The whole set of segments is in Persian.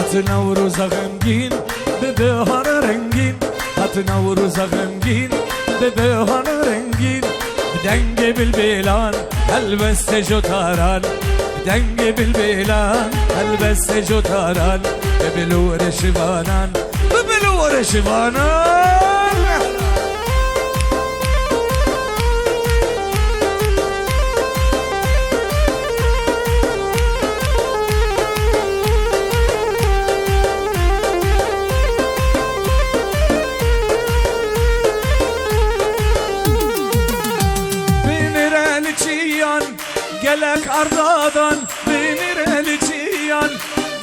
هات نوروز غمگین به بهار رنگین، هات نوروز غمگین به بهار رنگین. بدنگ بلبلان البست جوتاران، بدنگ بلبلان البست جوتاران. ببلور شوانان ببلور شوانان. Gelek ardadan binir elçiyan,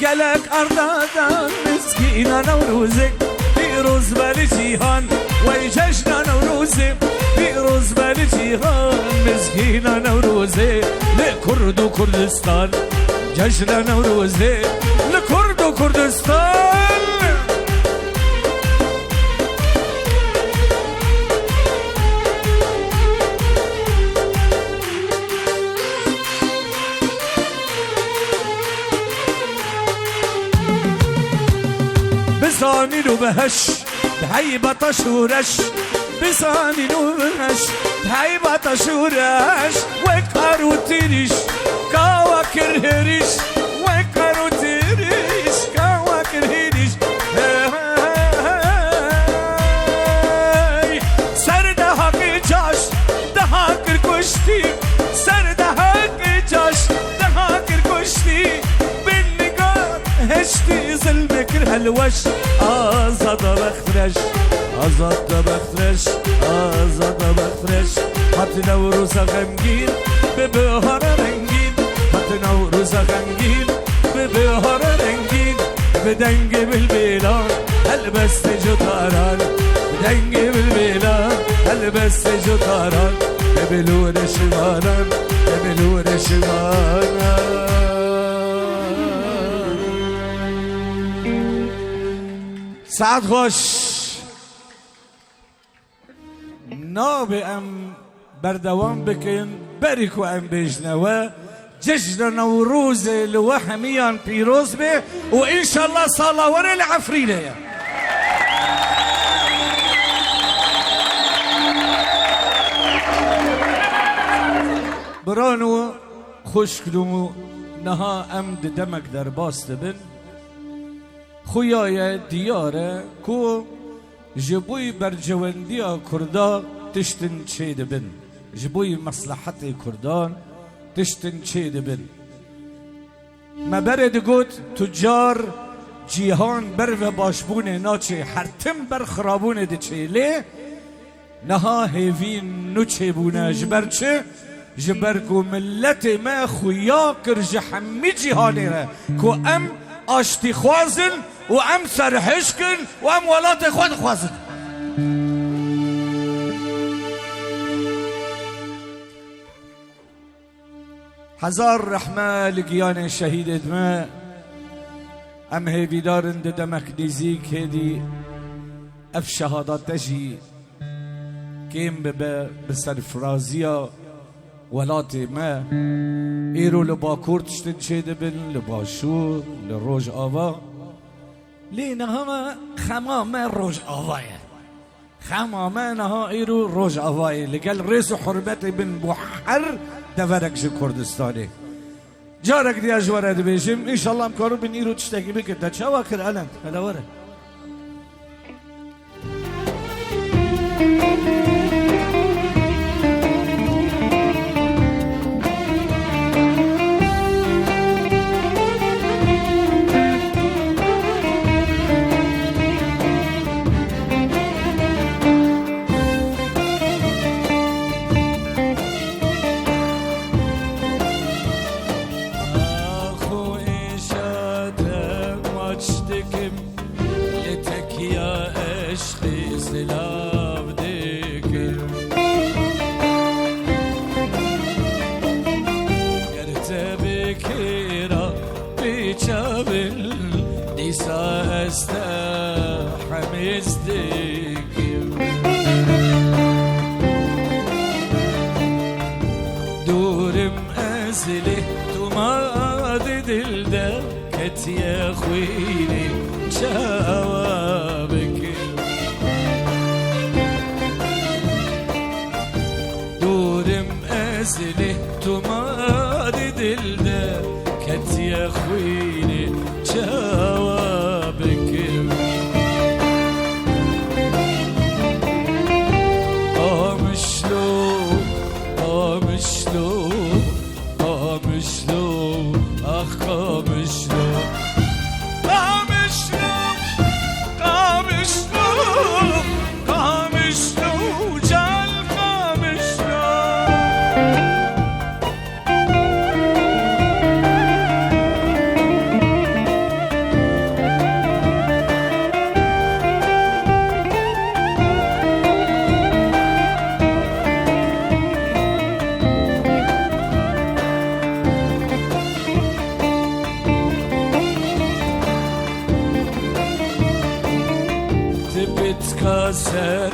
gelek ardadan miskina Nevruz'e Firuz beli cihan ve cejna Nevruz'e Firuz beli cihan miskina Nevruz'e Le Kurdu Kurdistan cejna Nevruz'e Le Kurdu Kurdistan. بسانين وبهش بهيبة شورش، بسانين وبهش بهيبة شورش. وكارو تيريش كاوكر هريش، وكارو تيريش كاوكر هريش. سر دهاك جاش دهاك كشتي، سر دهاك جاش دهاك كشتي. بالنقار هشتي ظلمك الهلوش آزاد بخرش، آزاد بخرش، آزاد بخرش. هات نوروز غمگین به بهار رنگین، هات نوروز غمگین به بهار رنگین. بدنگ بلبلان البست جوتاران، بدنگ بلبلان البست جوتاران. ببلور شمالان ببلور شمالان. سعد خوش ناب ام بردوام بکن بریکو ام بجنوه جشن نوروز لوحميان بيروز به وإن شاء الله صلاة ورا العفريلة. برانو خوش کدومو نها ام دمک در باست بن خویای دیاره کو جبوی برجواندیا کردا تشتن چه دبن، جبوی مصلحت کردان تشتن چه دبن. ما برد گوت تجار جیهان بر و باشبون ناچه هرتم بر خرابون دچه لی نها هیوین نوچه بونه جبر چه جبر کو ملت ما خویا کرج حمی جیهانی را کو ام آشتی خوازن و ام سرحش کن و ام ولات خود خوازن. هزار رحمه لگیان شهید ما ام هیویدارند دمک نزیک هدی اف شهادات تجی کم بسرفرازیا ولات ما ایرو لباکور تشتن چه دبن لباشور لروج آوا لینها خمام روج آوایه خمام نها ایرو روج آوایه لگل رئیس حرمت بن بحر دورک جه کردستانه جارک دی اجواره بیشیم انشالله امکارو بین ایرو تشتکی بکرد چه واکر الان هلواره دورم ازله تو ما دل ده كت يا خويني جوابك دور مأزله تمادي دلده كت يا خويني جوابك بتكسر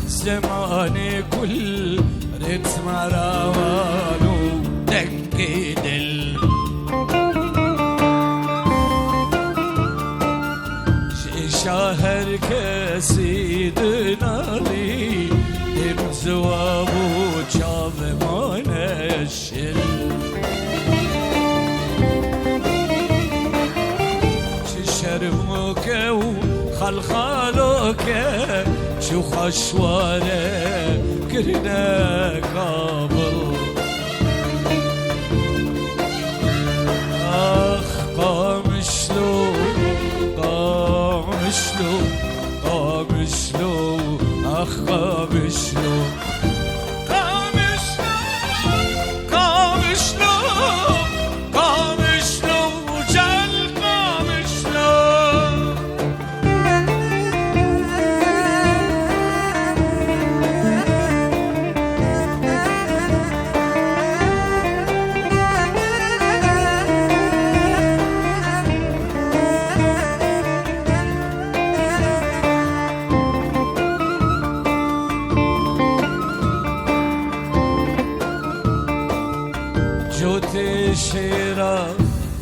زماني كل رتم روانو دقي دل شهر كسي دنالي امزوابو جاب ما نشل شرمك خلخالوك شو خشوانه كرنا قابل اخ قامشلو قامشلو قامشلو اخ قامشلو شيرا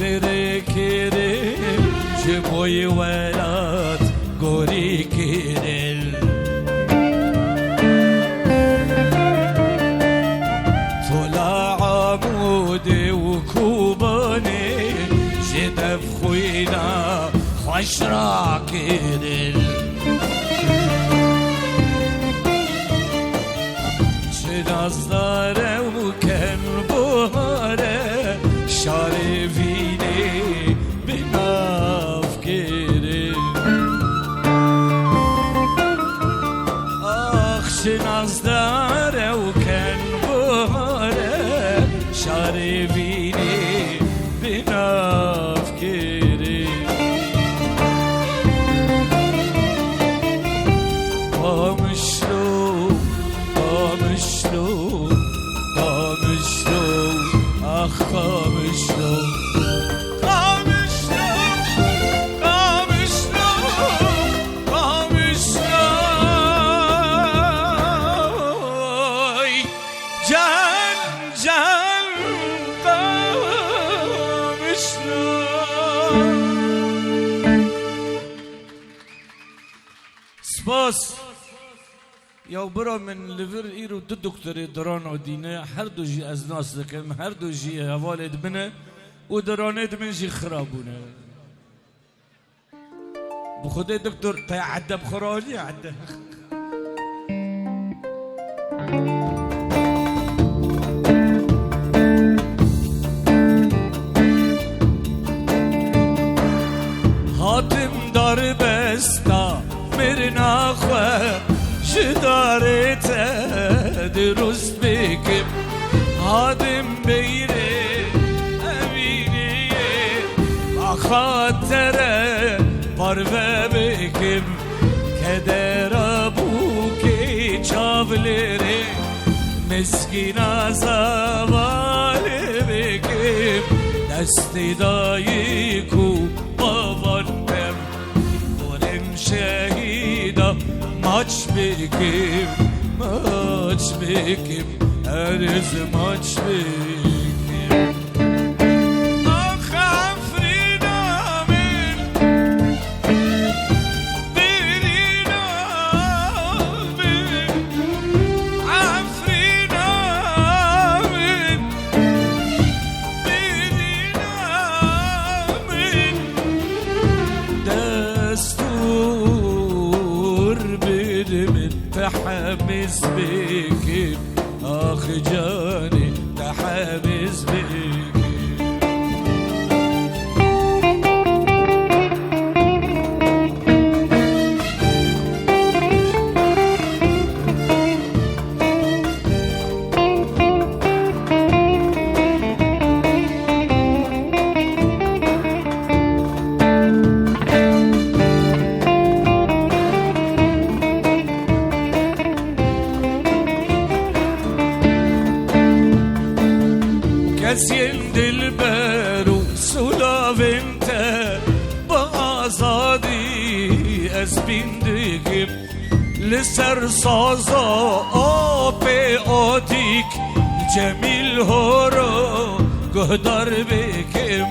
بركيري جبوي ولات قوري كيرل طلع عمودي وكوباني جدف خوينا خشرا كيرل شنازدار وكان بوهاره شارفيني بنافكري آخ شنازداره وكان بوهاره شارفيني بنافكري قامشلو قامشلو قامشلو آخ قامشلو قامشلو قامشلو قامشلو جان جان قامشلو سپاس یا برا من لور ایرو دو دکتر دران و دینه هر دو جی از ناس دکم هر دو جی حوالت بنه و درانت من جی خرابونه بخوده دکتر تا عده بخورانی عده هاتم دار بستا مرنا خواه شدارت درست بکم هادم بیره امینی خاطر پرو بکم کدر ابو کی چاولره مسکین زوال بکم دستی دایی کو باوانم دورم شهیدا ماچ بکم هرز ماچ بکم آخ افریدم تحمس بك آخ جاني تحمس بك. Kesin dilber usulaf inte bazadi ez bindigim لسر سازا آب آتیک جمیل ها را گهدار بکم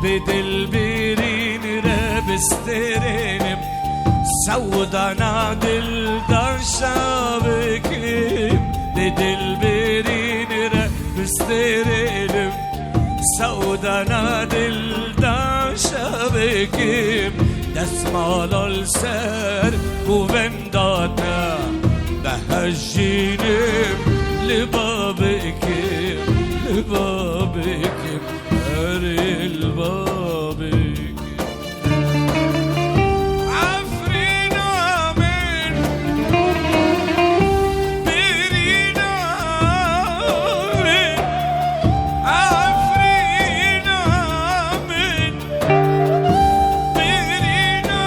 به دل برین را بسترینم سودانا دل داشا بکم به دل برین را بسترینم سودانا دل داشا بکم دستمال السر وبندانا بهجينم لبابكم لبابكم أري لبابكم عفرينا من برينا من عفرينا من برينا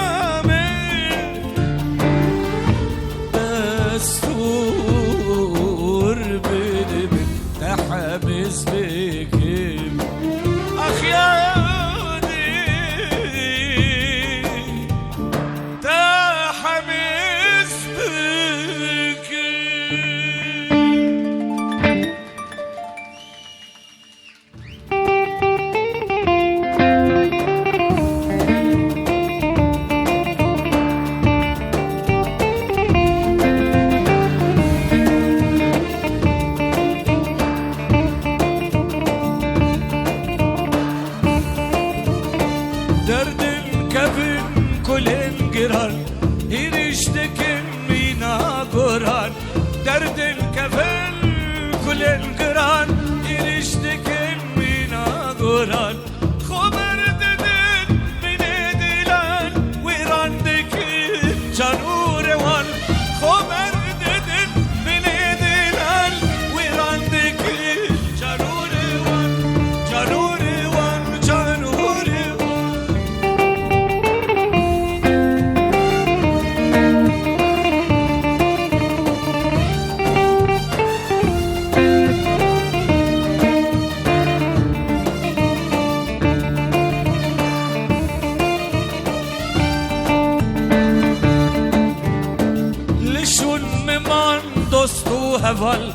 من دستور بني تحمس بكم أخ يادي تحمس بكم. Derdin kefin kulin giran İriştikin mina kuran Derdin kefin kulin giran İriştikin mina kuran Khober dedin bine dilan Virandikin canur evan Khober dedin bine dilan Virandikin canur evan Canur evan canur evan لشون ممان دوستو هوال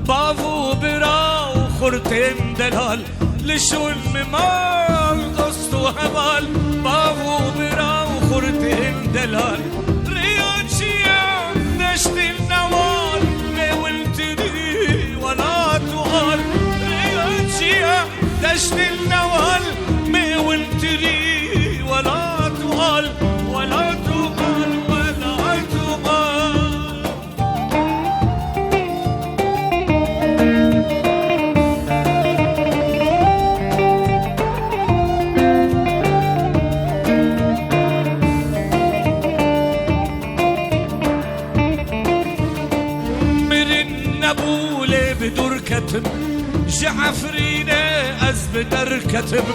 باو براو خورتن دلال لشون ممان دوستو هوال باو براو خورتن دلال رياجيا نشت النوال مولتني ولا تقال رياجيا نشت النوال مولتني ولا تقال ولا تقال ولا تقال. نبوله بدور كتب جعفرينه از بدر كتب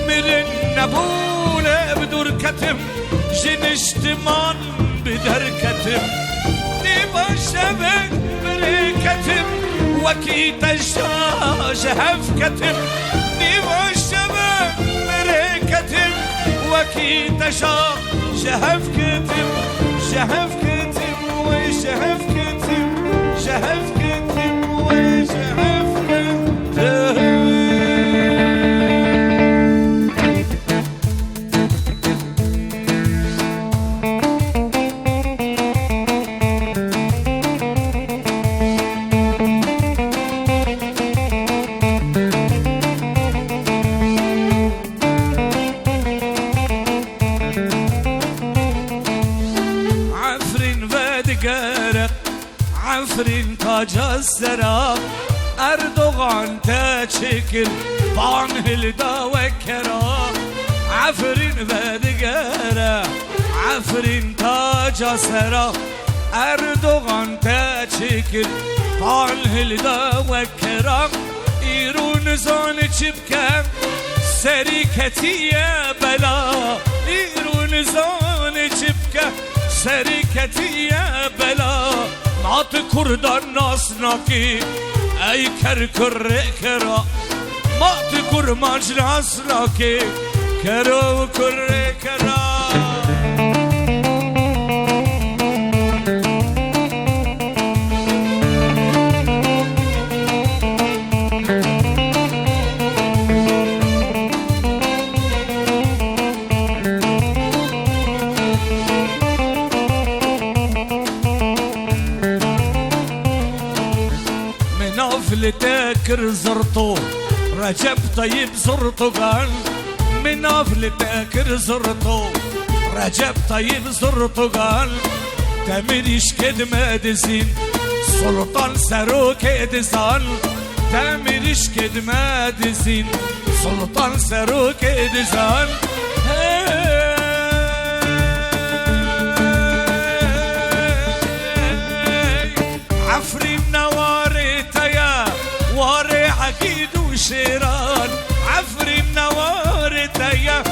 مرن نبوله بدور كتب جنشتمان بدر كتب نبا شبك بري كتب وكي تشاجهف كتب نبا شبك بري كتب وكي تشاجهف كتب جهف كتب وشهف كتب جهف كتب وجهف كتب. عفرين فادقارق عفرین تاج السرا اردوغان تشكر بان هلدا وكرا عفرين ودقرا عفرين تاج السرا اردوغان تشكر بان هلدا وكرا ایرون زان چبکم سری کتیه بلا ایرون زان چبکم سری کتیه بلا نات کردان ناسناکی ای کر کرا مات کرمانج ناسناکی کرو کر کرا تاكر زرطو رجب طيب زرطو قال من أفل تاكر زرطو رجب طيب زرطو قال تمريش كد مادزين سلطان سروك ادزان تمريش كد مادزين سلطان سروك ادزان عفرين عقيد وشيران عفرين نوارتيا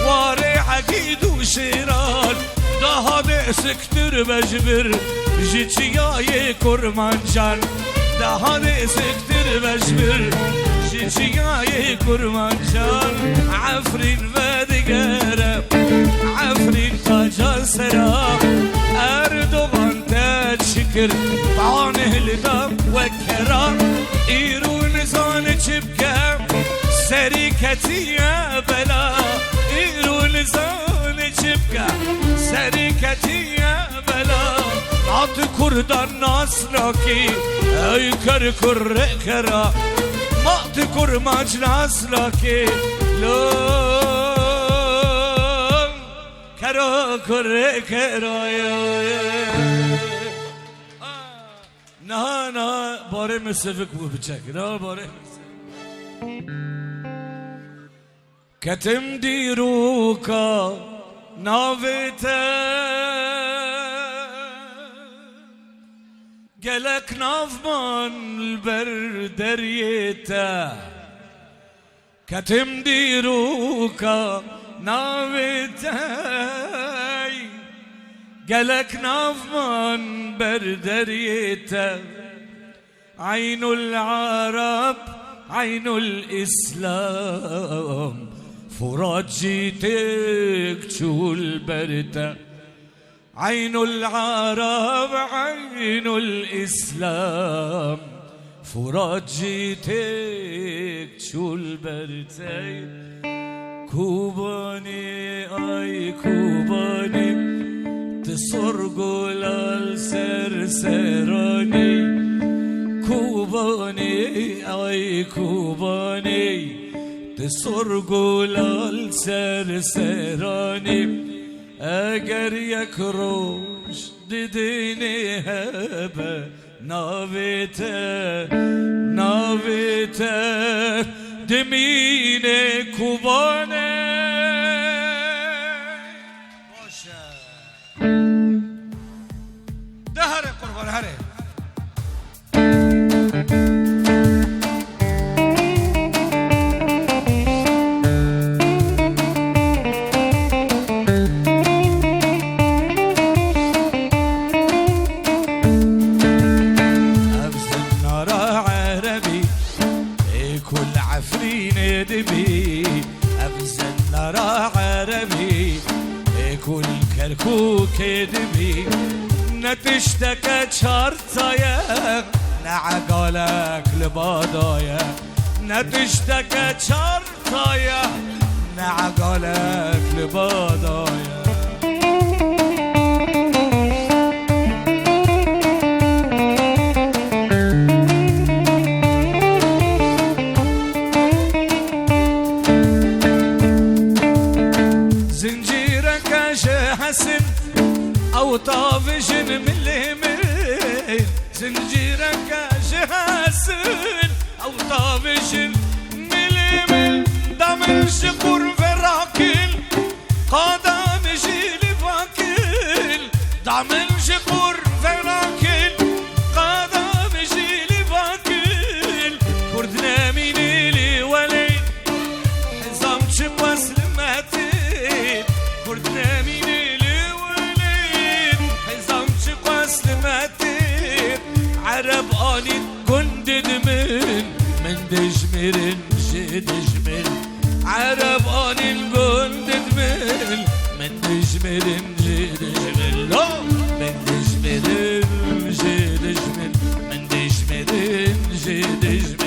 واري عقيد وشيران دهاد سكتر بجبر جيتشياي كرمانجان دهاد سكتر بجبر جيتشياي كرمانجان عفرين ودقرب عفرين تاج السرا اردوغان تشكر طعانه الباب وكرام ایرون زان چبکم سری کتیه بلا ایرون زان چبکم سری کتیه بلا نات کردان ناسناکی ای کر کرا مات کرمانج ناسناکی لو کرو کرا نه باره مسفک بو بچک نه باره کتم دیروکا ناویتا گلک نافمان البر دریتا کتم دیروکا ناویتا قالك نافمان بردريته عين العرب عين الإسلام فرات جيتك شو البرده عين العرب عين الإسلام فرات جيتك شو البرده كوباني اي كوباني تصرقل السرسراني كوباني اي كوباني تصرقل السرسراني اگر یک روش دیدینی هبه ناویته دمینه کوبانه باشه ده هره قربان هره كركوك دمي نتشتكى شرطايا نعقالك لبادايا نتشتكى شرطايا نعقالك لبادايا حسن او طافش من الهمين زنجير دجمرن دجمل عرب آن الجند دمل من دجمرن دجمل من دجمرن دجمل من دجمرن دجمل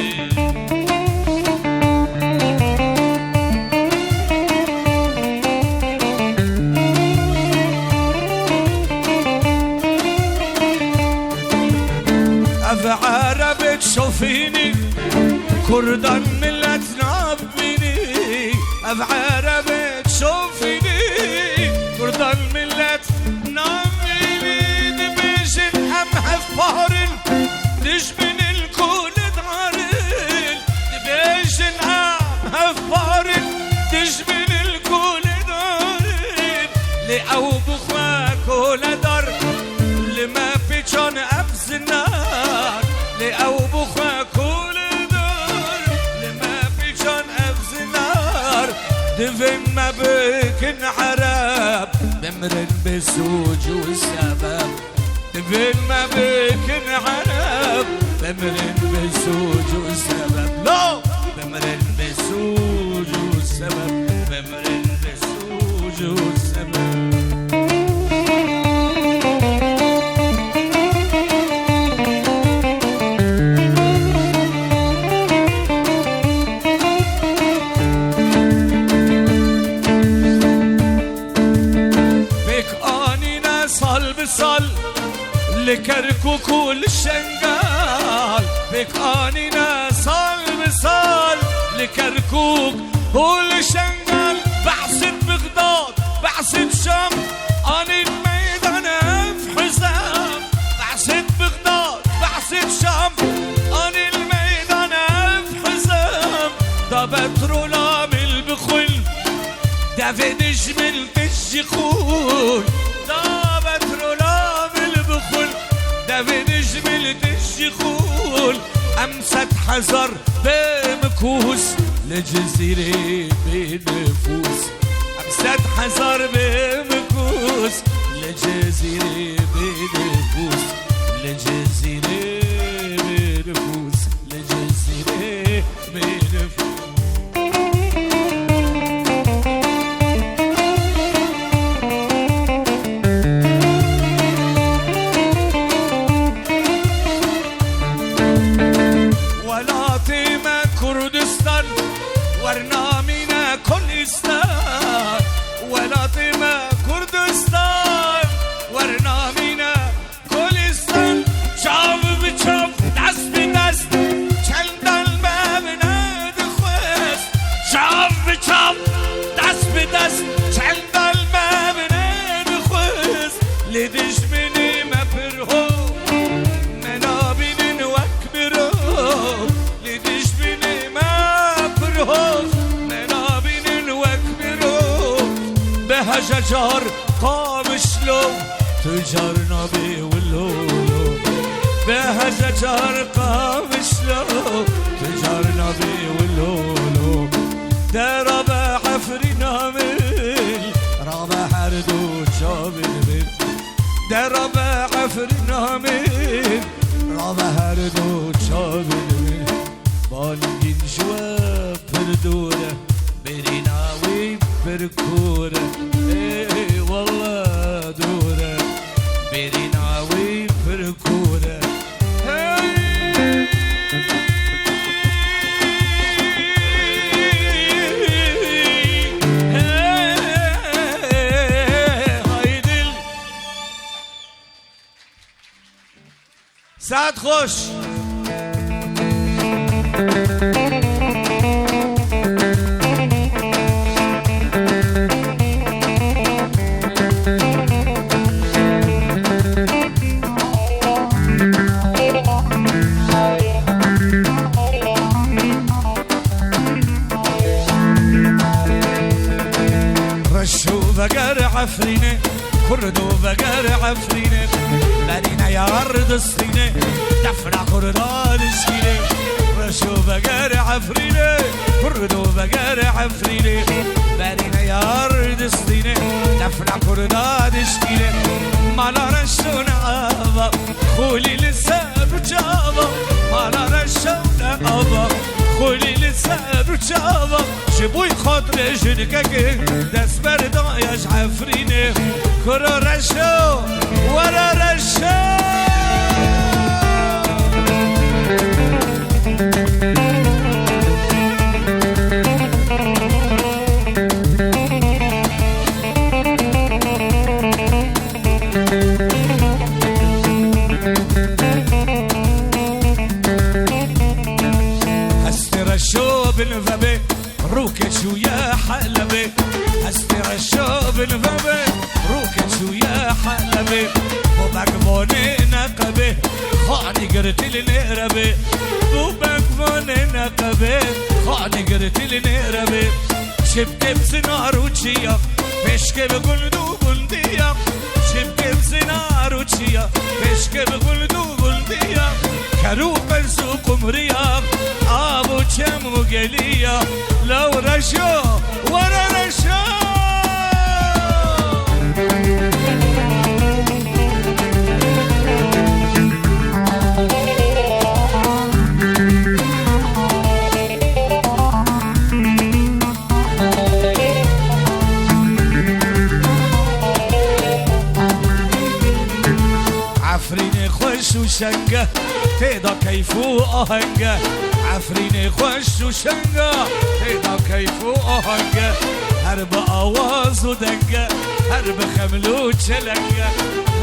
عرب تشوفيني كردان ملتنا بيني أف عرب تشوفيني كردان ملتنا بيني دبيجن هم هفارن دجمن الكل دارن دبيجن هم هفارن دجمن الكل دارن لأو بخواك ولا دار لما بيجان أبزنار لأو بخواك ولا دار لما بيجان أبزنار دفن ما بكن عرب بمرن بسوج والسبب دفن ما بكن عرب بمرن بسوج والسبب لا بمرن بسوج والسبب بمرن بسوج والسبب صل لكركوك والشنقال بك آنينا صل بصل لكركوك والشنقال بعثت بغداد بعثت شام آني الميدان في حزام بعثت بغداد بعثت شام آني الميدان في حزام دا بترولا بالبخل دا في دجمل تجخول دا دافي نجمل الشخول أمسد حزر بمكوس لجزيرة بنفوس أمسد حزر بمكوس لجزيرة بنفوس لجزيرة بنفوس لجزيرة بنفوس كردستان ورنامينا كلستان ولاتما كردستان ورنامينا كلستان شاف بشاف دست بدست چندان ببند خوست شاف بشاف دست بدست چندان ببند خوست لدشمني مبرهو منابين وكبرو منابين وكبرو بهججار قامشلو تجارنا بيولو بهججار قامشلو تجارنا بيولو درب عفرنا مل رابع هردو جابل بل درب عفرنا مل رابع هردو جابل بل بالگین جوا پردوره بریناوی پرکوره ای والله دوره بریناوی پرکوره های دل سعد خوش رشو بقر عفرينه كردو بقر عفرينه لدينا يا ارض الصينه دفنا كردان الشينه رشو بقر عفرينه كردو بقر عفرينه لدينا يا ارض الصينه دفنا كردان الشينه مالا رشو نعابا خولي لسه بجابا مالا رشو نعابا خولي لسه شابا شبوي خاطر جنكك دست بردايش عفريني كرا رشا ورا رشا بالفبي روكش ويا حلبي استرشو بالفبي روكش ويا حلبي وبقفوني نقبي خاني قرت لنقربي وبقفوني نقبي خاني قرت لنقربي شبكي بسنار وشيا بشكي بقلدو قلديا شبكي بسنار وشيا بشكي بقلدو قلديا كروب السوق مريا ابو كم وقليا لو رشا ورا رشا عفريني خوش وشنقه تيدا كيفو آهنگه عفريني خوش وشنقه تيدا كيفو آهنگه هر با آواز و دنگه هر بخملو چلنگه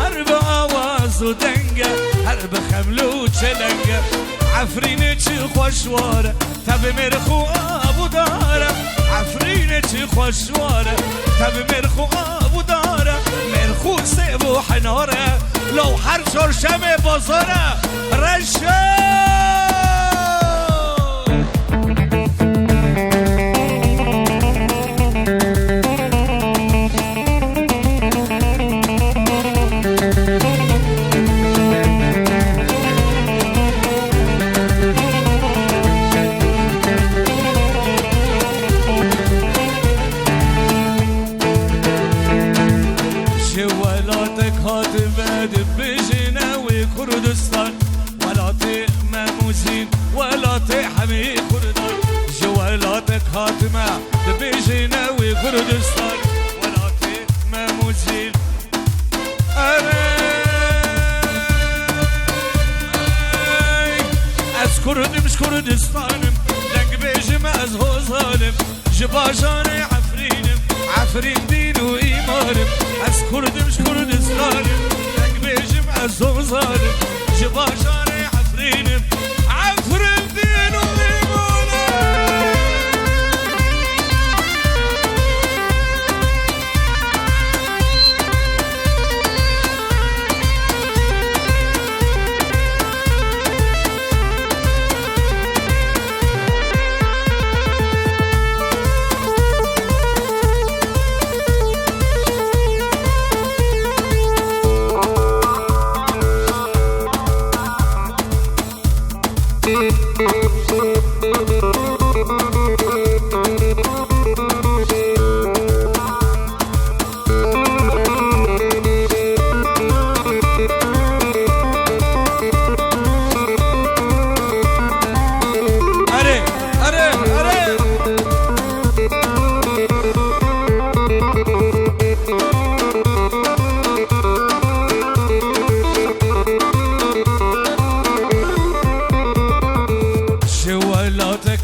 هر با آواز و دنگه هر بخملو چلنگه عفريني چی خوشواره تب مرخو آبو داره عفريني چی خوشواره تب مرخو آبو داره مرخو سیب و حناره لو هر چرشم بازاره رشه جوالاتك هاتمه دبجنا وكردستان ولاتي ماموزين ولاتي حمي كردان جوالاتك هاتمه دبجنا وكردستان ولاتي ماموزين از كرد مش كردستانم لنگ بيجم از هو ظالم جباجاني عفرينم عفرين دين وإيمانم از كرد مش كردستانم لنگ بيجم از هو ظالم جباجاني عفرينم عفرين دين وإيمانم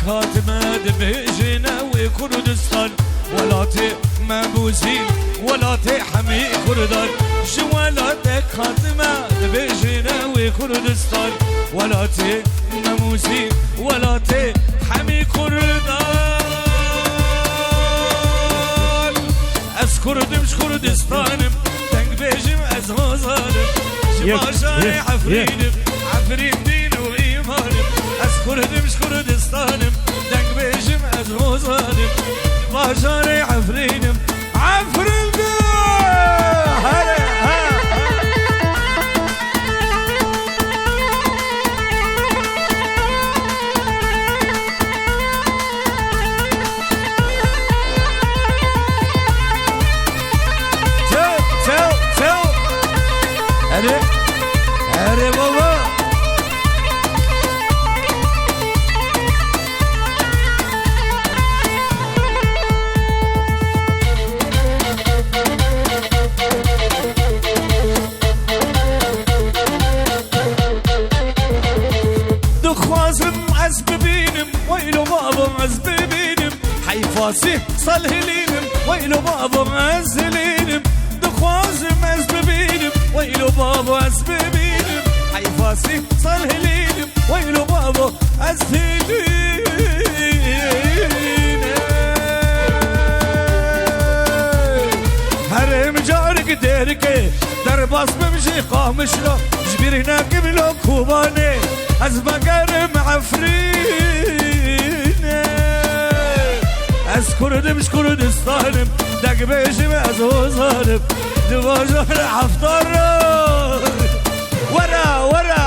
هاتمه دبجنا وكردستان ولاتي مبوزين ولاتي حمي كردان جوالاتك هاتمه دبجنا وكردستان ولاتي مبوزين ولاتي حمي كردان از كرد مش كردستانم تنگ بيجم از هزارم جباشاي عفرينم عفرين دين وإيمانم از كرد مش كردستانم دنگ بيجم از هزارم جباشاي عفرينم عفرين دين هلا أري بابا فاسي صلهلينم ويلو بابو مزلينم دخوازم از ببینم ويلو بابو از ببینم ای فاسي صلهلينم ويلو بابو از هرم جارك دركي درباس بمشي قامش له جبرنا قبله كوباني از بقر معفرينه از كردم مش كردستانم دق بيجم از وزارم دواجر عفطر ورا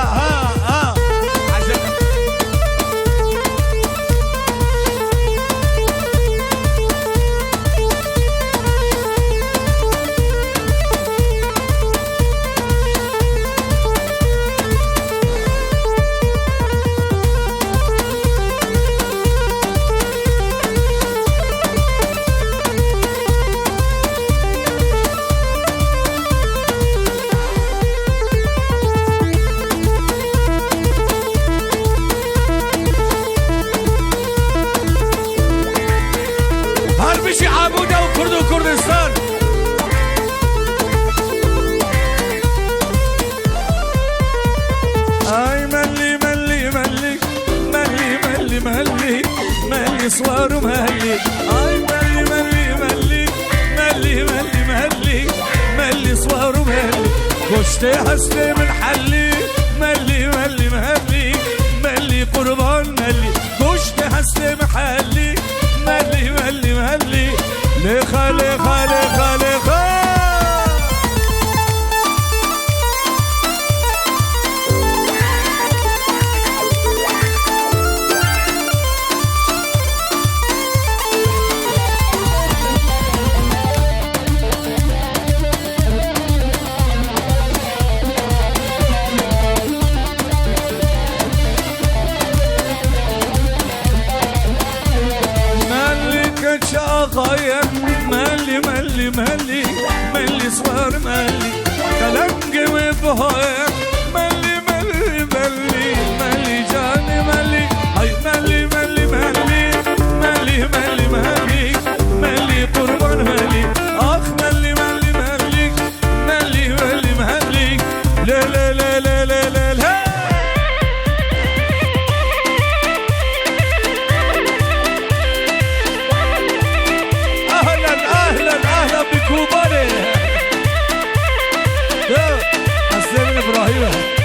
ها بشي عبودة وكرد وكردستان اي ملي ملي ملي ملي ملي ملي ملي صوار ومهلي اي ملي ملي ملي ملي ملي ملي ملي صوار ومهلي كشتي حسني من حلي ملي ملي مهلي ملي قربان ملي كشتي حسني محلي ملي ملي ملي لخا لخا لخا لخا شاقايا ملي ملي ملي ملي صور ملي كلام بهايا ملي ملي ملي ملي جاني ملي هاي ملي ملي ملي ملي ملي ملي ملي قربان ملي اخ ملي ملي ملي ملي ملي ملي لا لا لا لا لا لا لا اهلا بكوباني حسين ابراهيم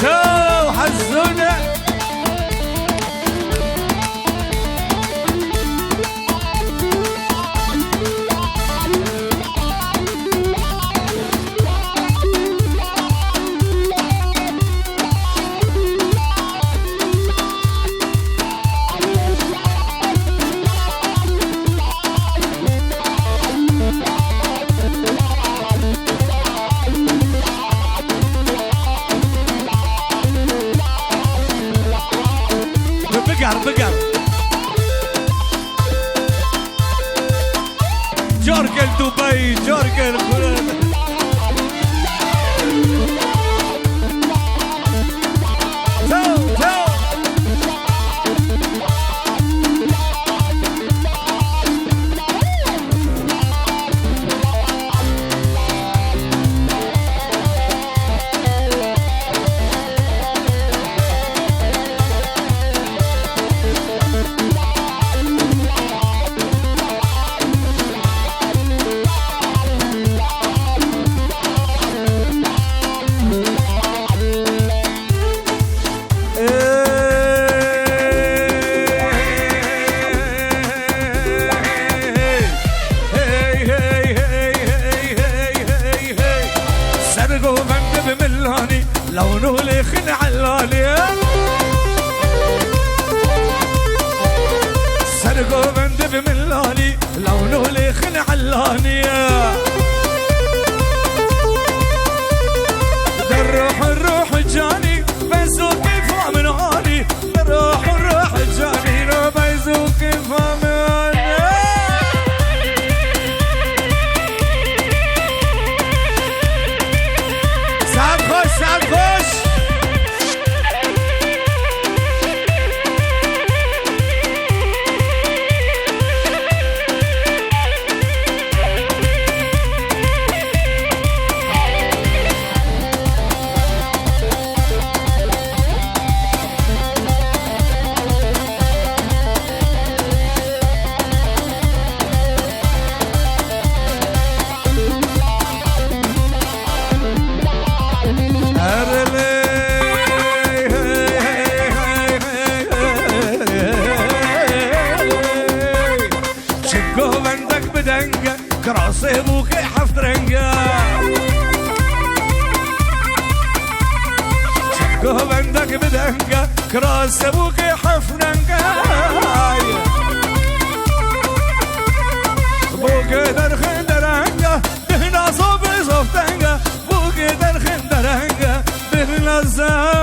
تو حزونة بقر جورجل دبي جورجل دنگه کراس بوک حفرنگه بوک در خندرنگه به نازو بزفتنگه بوک در خندرنگه به نازو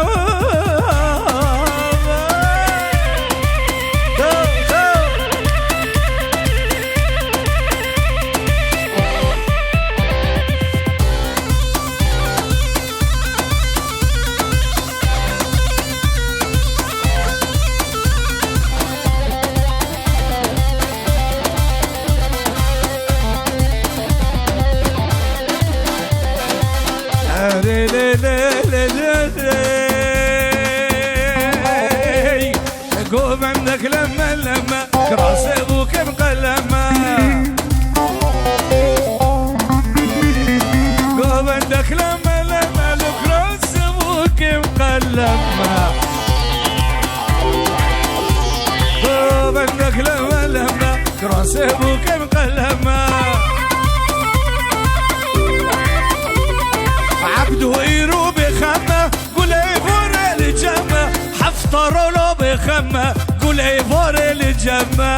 قومندك لما كراس ابوك مقلمه قومندك لما كراس ابوك مقلمه قومندك لما كراس ابوك مقلمه عبده يرو بخمه قولي فور الجمه حفطروا له بخمه قولي فور الجمه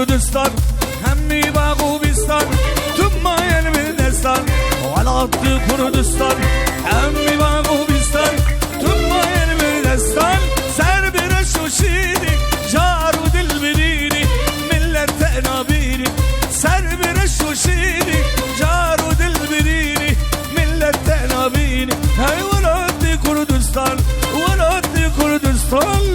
كردستان همي باغو بستان ثم ينمي دستان ولعط كردستان همي باغو بستان ثم ينمي دستان سر برش وشيدي جار ودل بديني ملة تقنابيني سر برش وشيدي جار ودل بديني ملة تقنابيني هاي ولعط كردستان ولعط كردستان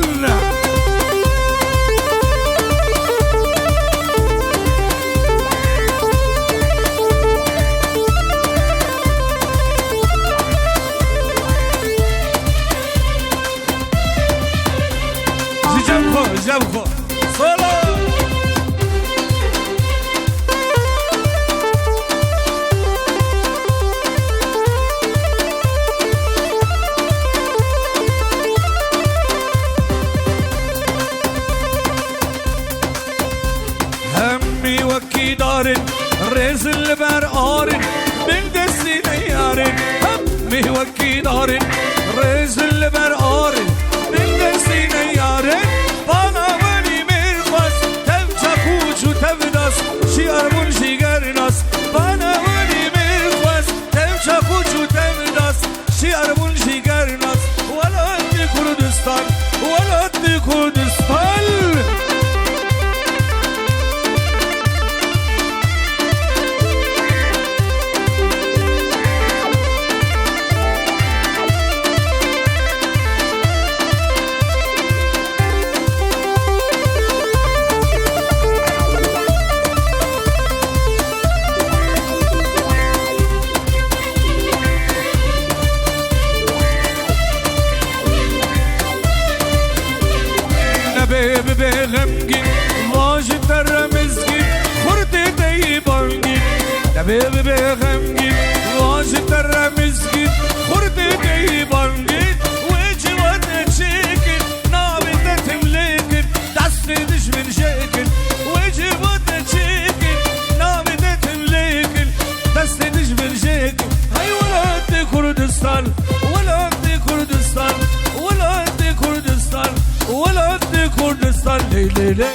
جابكو صلو همي وكي دارن ريز البرقارن من دسي نيارن همي وكي دارن ريز البرقارن من دسي نيارن غمگین واج تر مزگین خورده دی بانگین دبی غمگین واج تر مزگین خورده دی بانگین و جوان چکن نابده تملکن دست دشمن شکن و جوان چکن نابده تملکن دست دشمن شکن های ولاد کردستان ولاد کردستان ولاد کردستان ولاد کردستان لی لی لی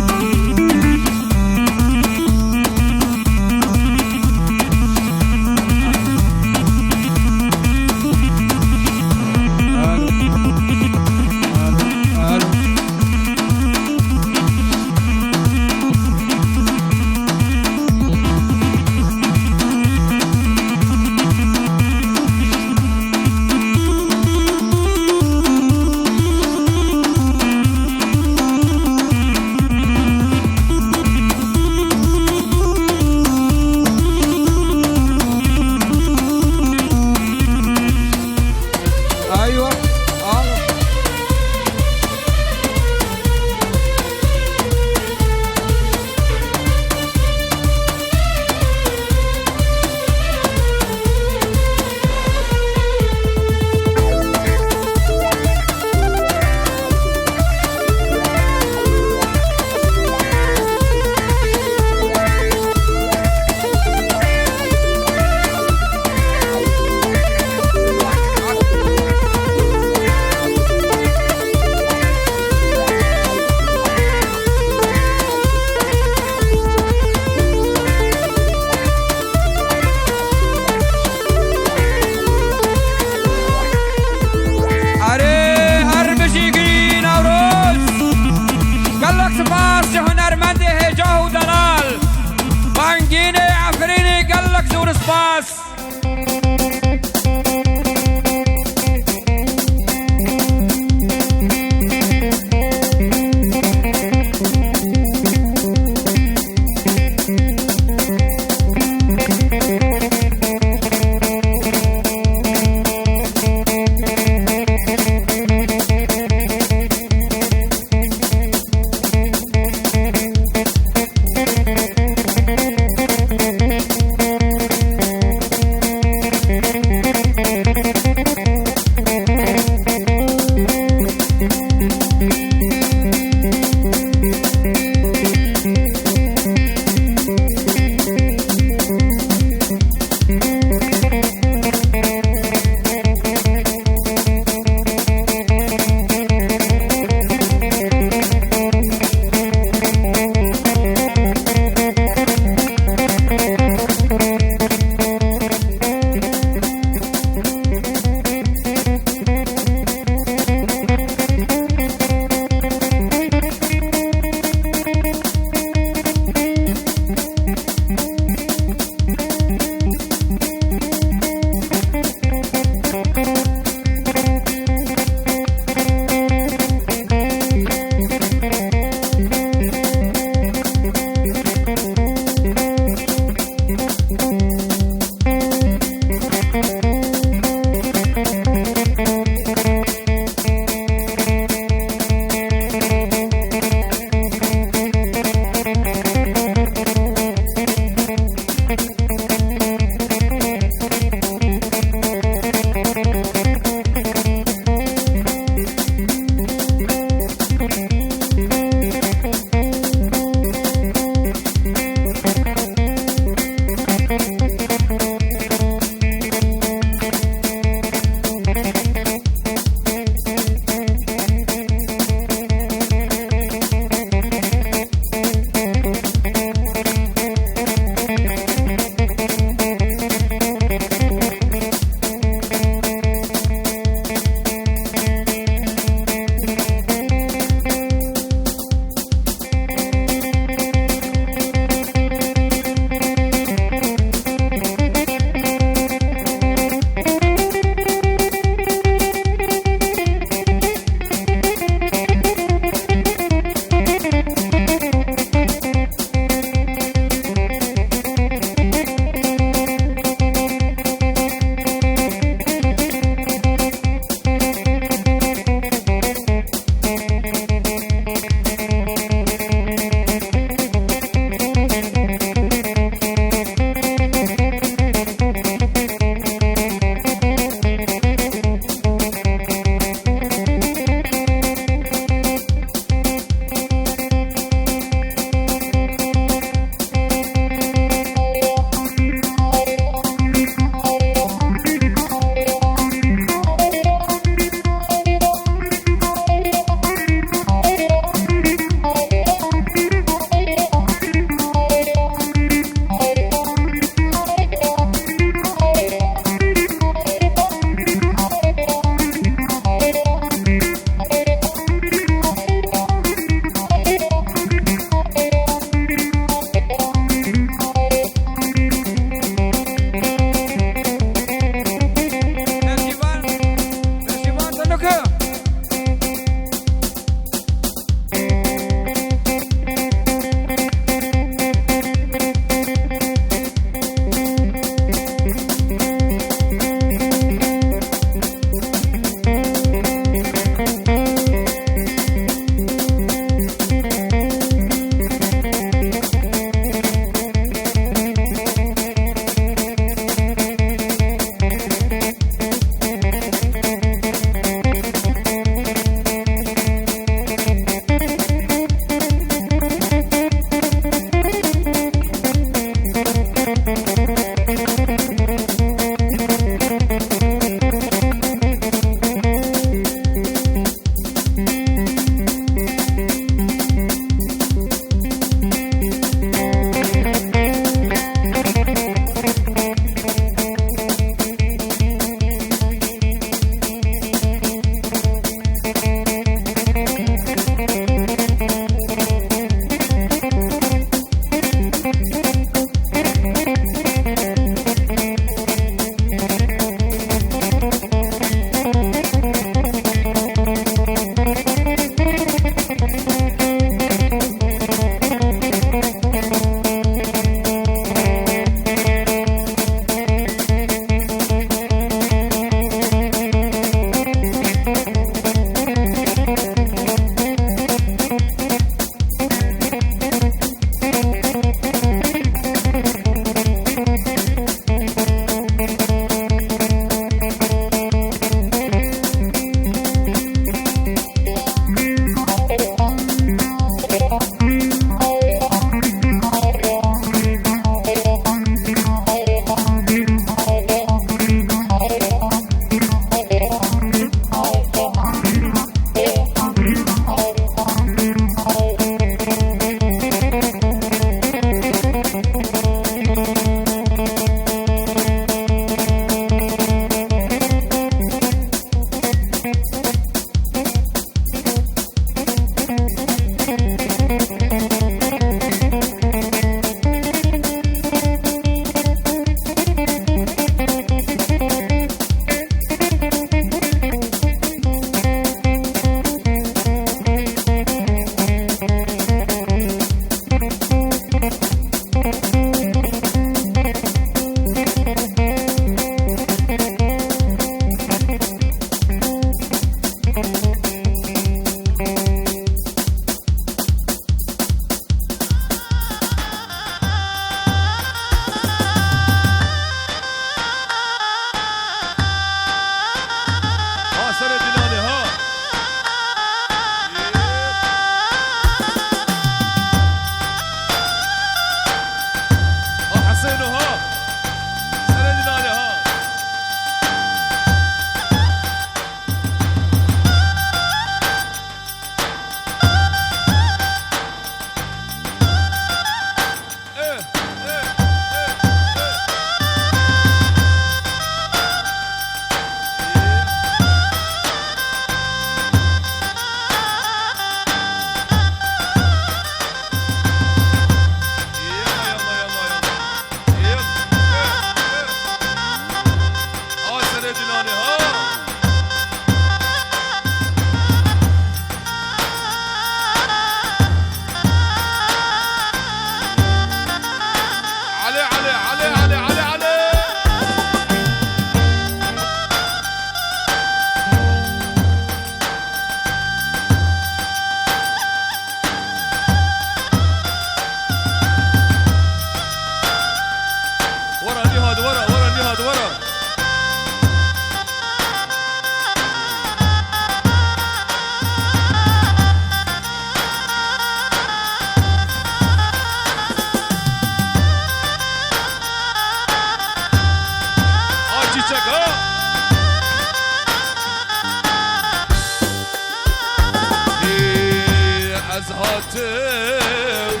هاتم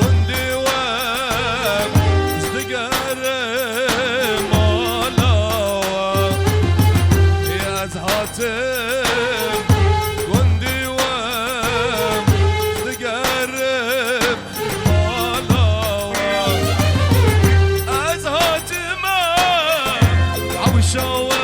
گندی وام زدگر مالا از هاتم گندی وام زدگر مالا از هاتم عوشاوه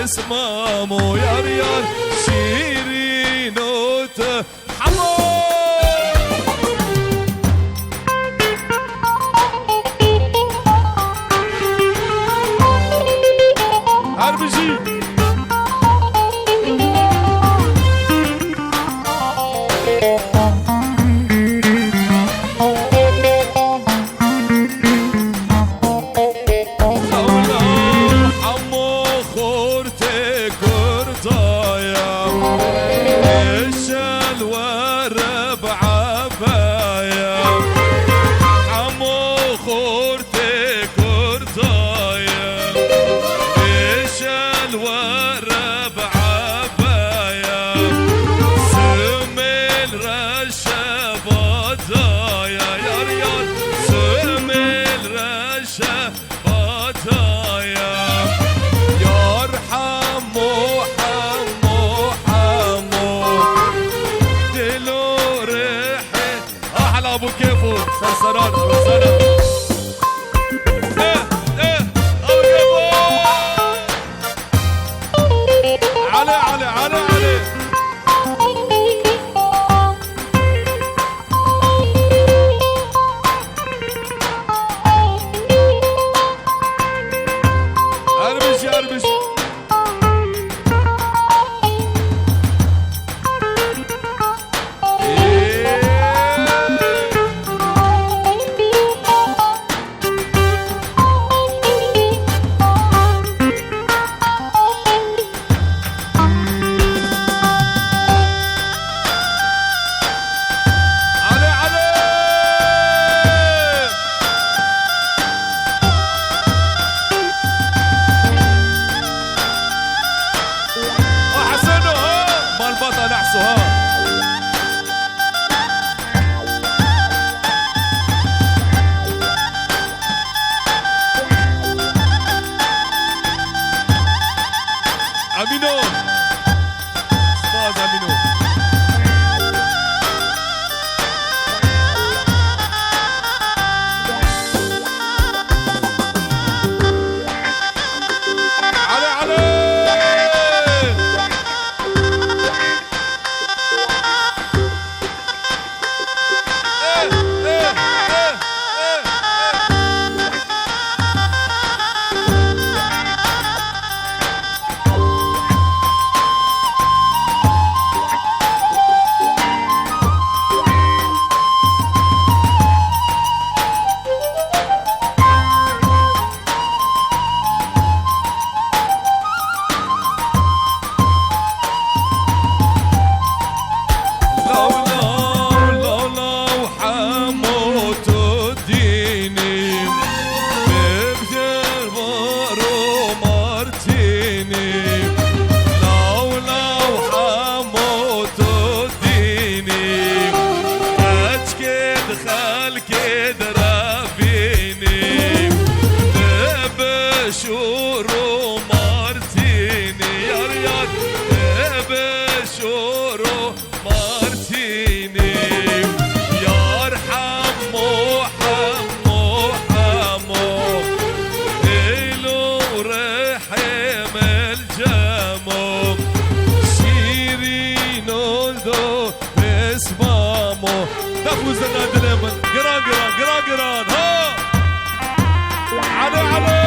اسمامو یار یار شیرینوت حمو هربجی ابو كيفو سرسران سرسران ابو كيفو علي علي علي علي اربش اربش امينو استاذ امينو علي علي تفوز النادي اليمن قران قران قران قران ها علي علي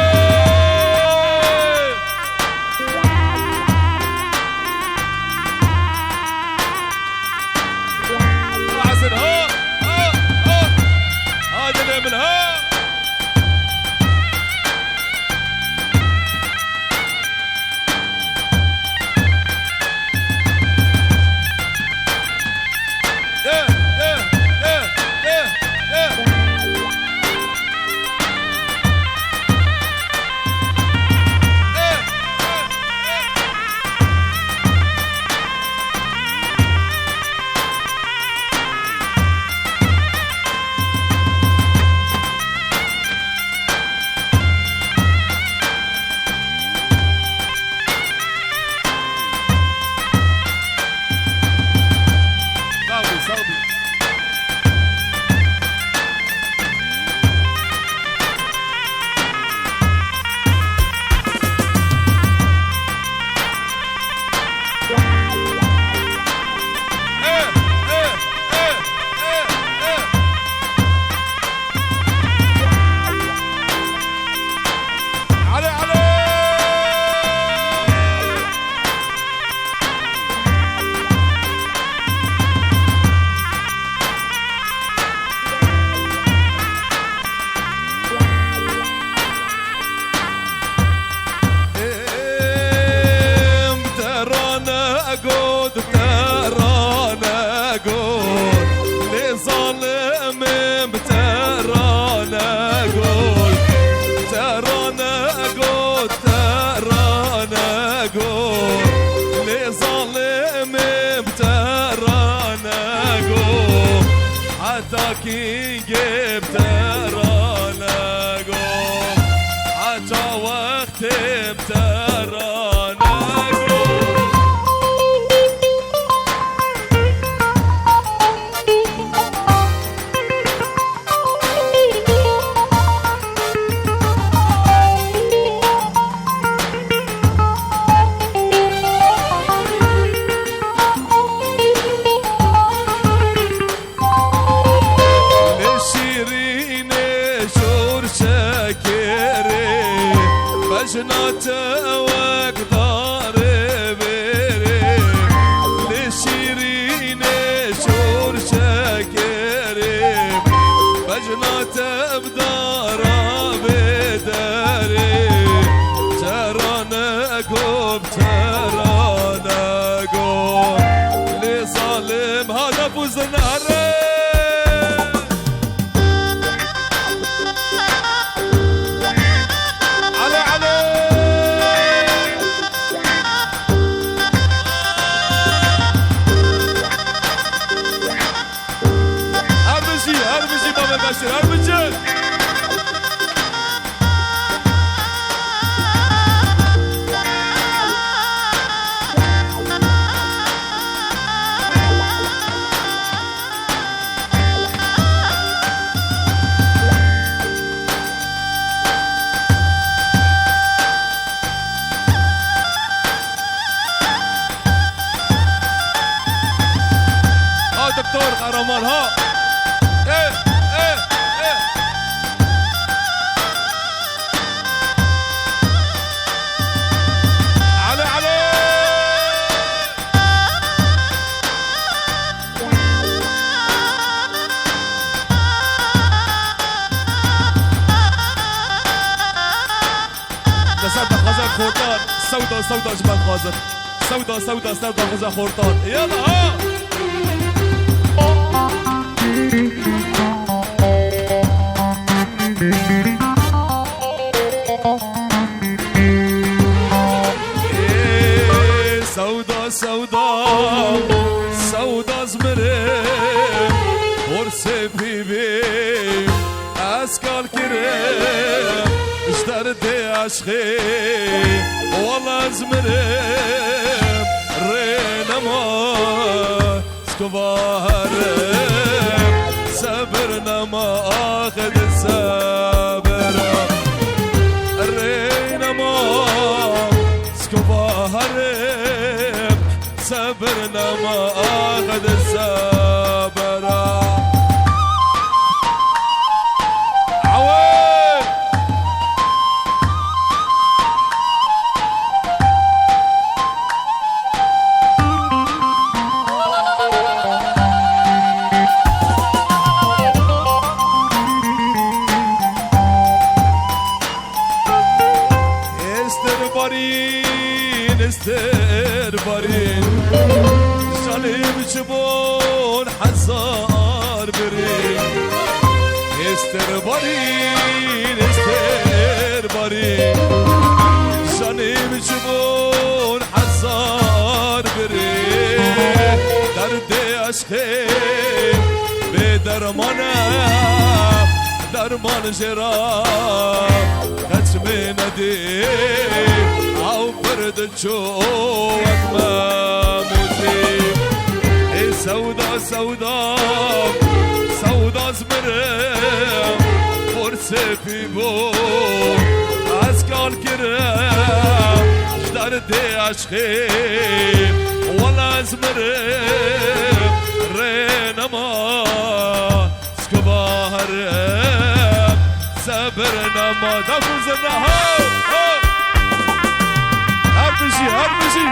حسن ها ها ها هذا اليمن ها حتاكي جبت رانا قوم حتى وقت بترانا بجناته واقدر بريم لشيرين شور شكريم بجناته بدارا بداري ترانا قوب ترانا قوب لظالم هذا فوز النهر هربجي ها دكتور قهرمان ها خورطان سودا سودا جبال غازر سودا سودا سودا غزا خورطان يلا ها سودا سودا سودا زمرم ورسي بيبي اسكال كريم اشتردي عشقي والله زمرم رينا ما سكبارم صبرنا ما اخذ الصبر رينا ما سكبارم صبرنا ما اخذ الصبر استر بارين شاليم جبون حزار برين استر بارين شاليم جبون حزار برين درد عشقي بدرمانم درمان جرام خشم ندي او برد جوك ما مصيب سودا سودا سودا زمرم فرسه في بو اسكال كرم جدرد عشقي ولا زمرم رينما سكباهرم صبرنا ما دفزنا هربجي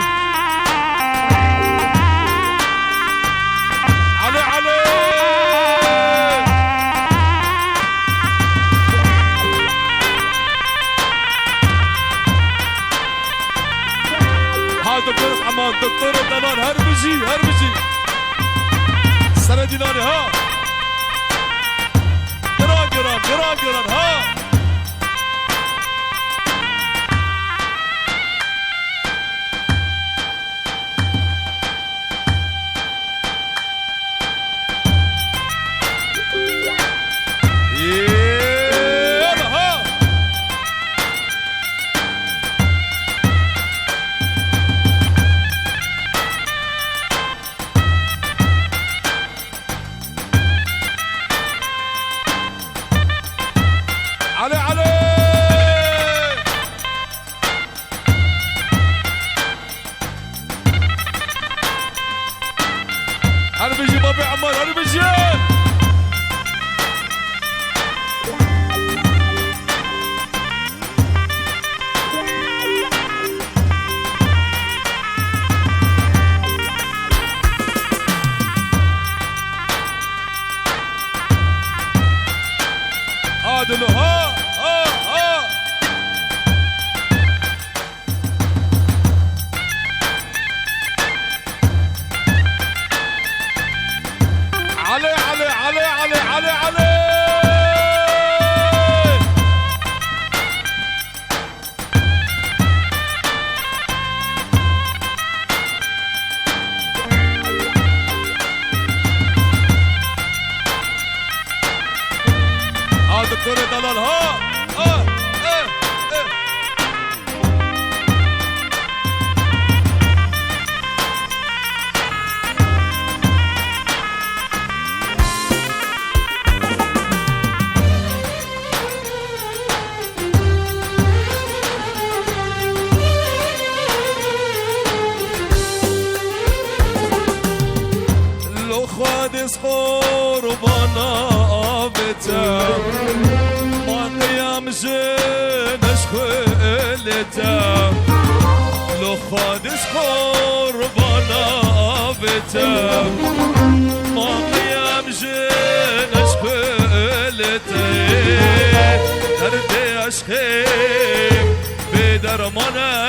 علي علي ها دكتور حماد دكتور دلال هربجي سندي ناني ها جران ها هربجي بابي عمار هربجي خادس قربانا آبتم ما قيام جنش خلتم لو خادس قربانا آبتم ما قيام جنش خلتم دردي عشقي بدرمانم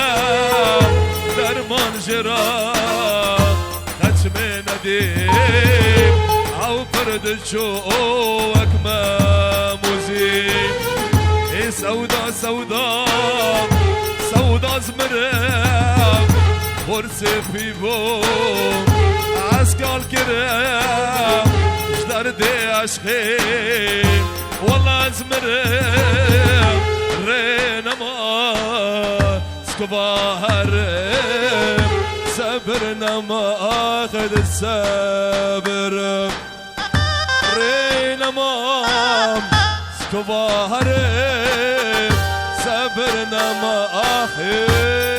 درمان جراح ختم ندیم او پرد جوک مموزیم ای سودا سودا سودا زمرم ورس پیبم از کال کرم جدر دی عشقی والله زمرم رینما سکباهرم صبرنا ما اخذ الصبر رينا مام سكباهر صبرنا ما اخذ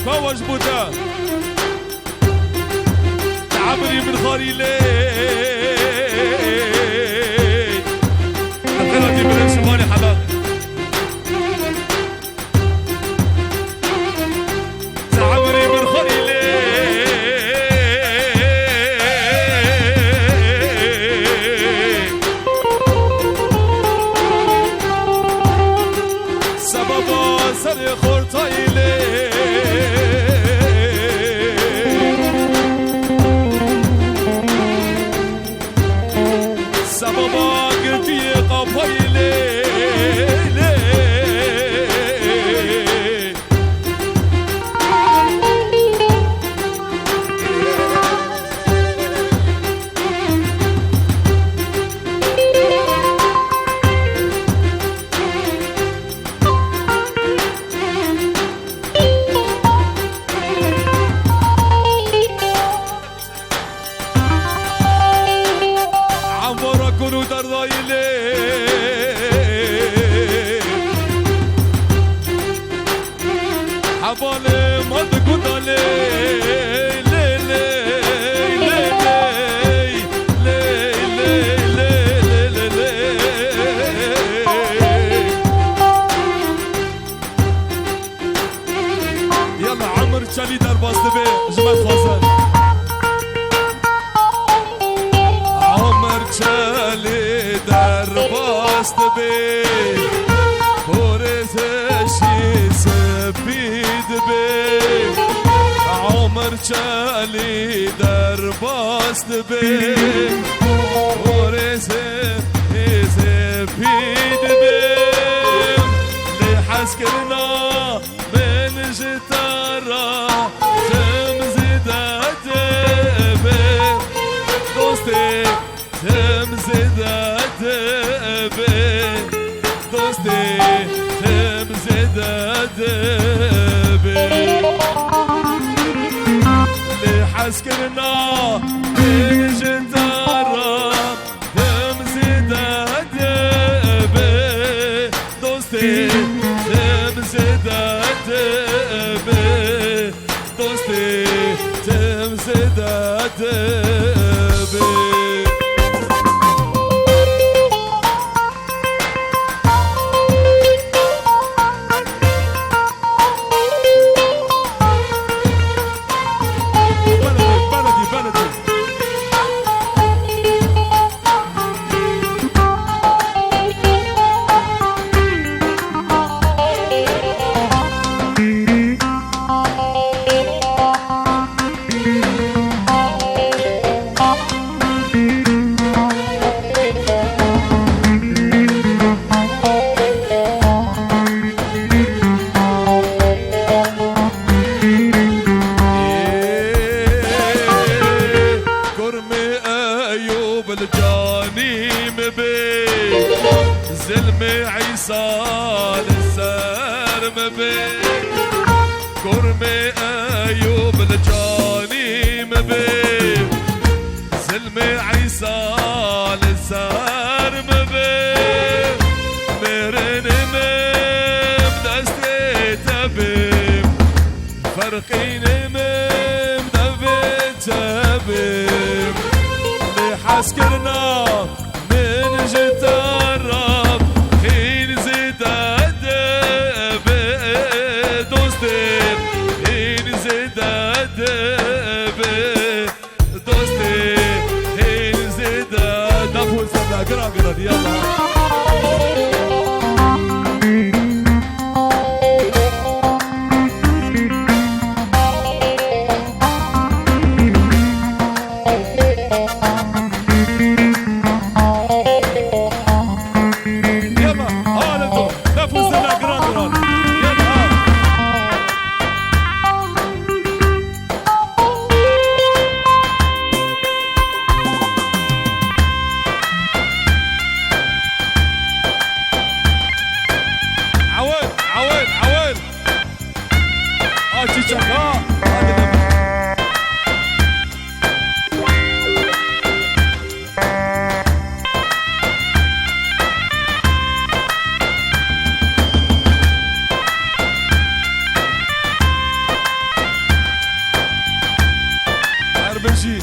كوا جبوتا تعبري من خاري لي نقلتي من الشمالي حلال تعبري من خاري لي سببا سري خورتاي لي سببا قلتي قفاي لي كونو درداي لي حبالي ما تقول لي لي لي لي لي لي لي لي يلا عمر شالي درباس تبي جمال خازن چلی در باست بی پرزشی سپید بی عمر چلی در باست بی پرزشی سپید بی لحس کرنا من جتارا حسكنا من جدارة تمزيد أدبي دوستي تمزيد أدبي دوستي تمزيد أدبي زلمي عيسى للسرم بيه كرمي ايوب الجانيم بيه زلمي عيسى للسرم بيه مرن مم دستي تبيم فرقين مم دفت تبيم لحسكرنا من جترب حين زيد أدبي دوستي حين زيد أدبي دوستي حين زيد دفو سنة قرا قرا يلا بنجي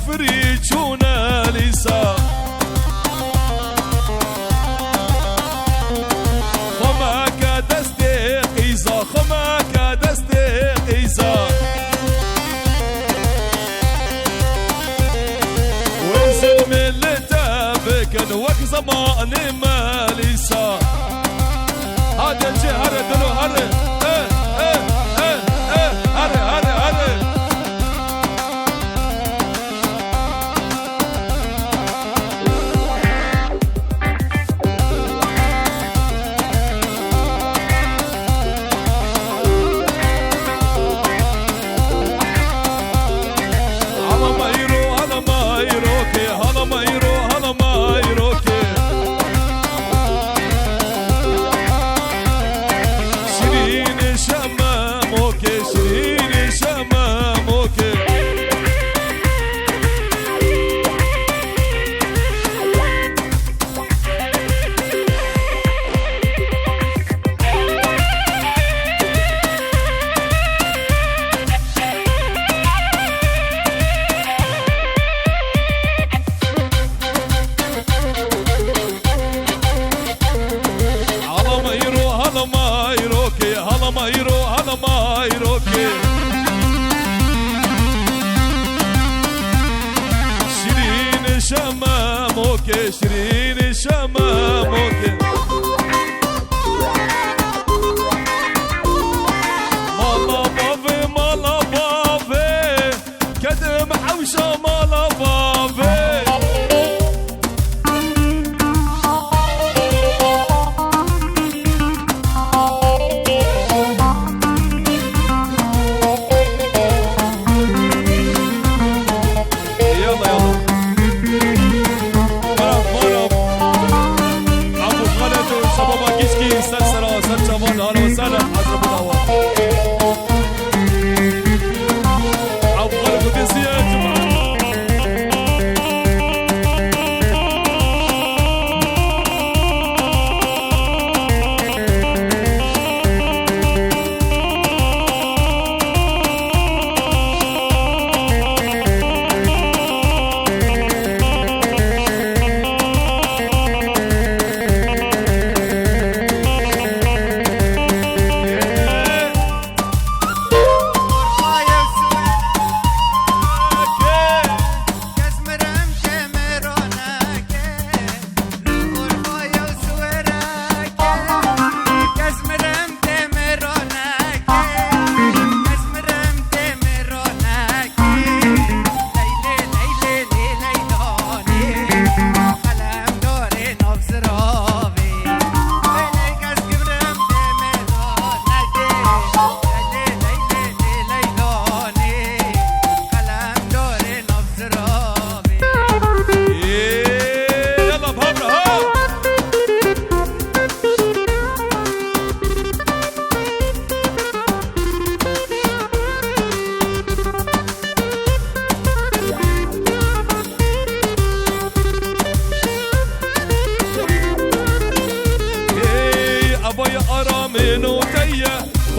فريجونا لسا خماك دستي قيزا خماك دستي قيزا وزن من لتابك وك زمان ما لسا هذا الجهر دلو هر شيرين شمامك مالا بافي مالا بافي كدم حوشة مالا بافي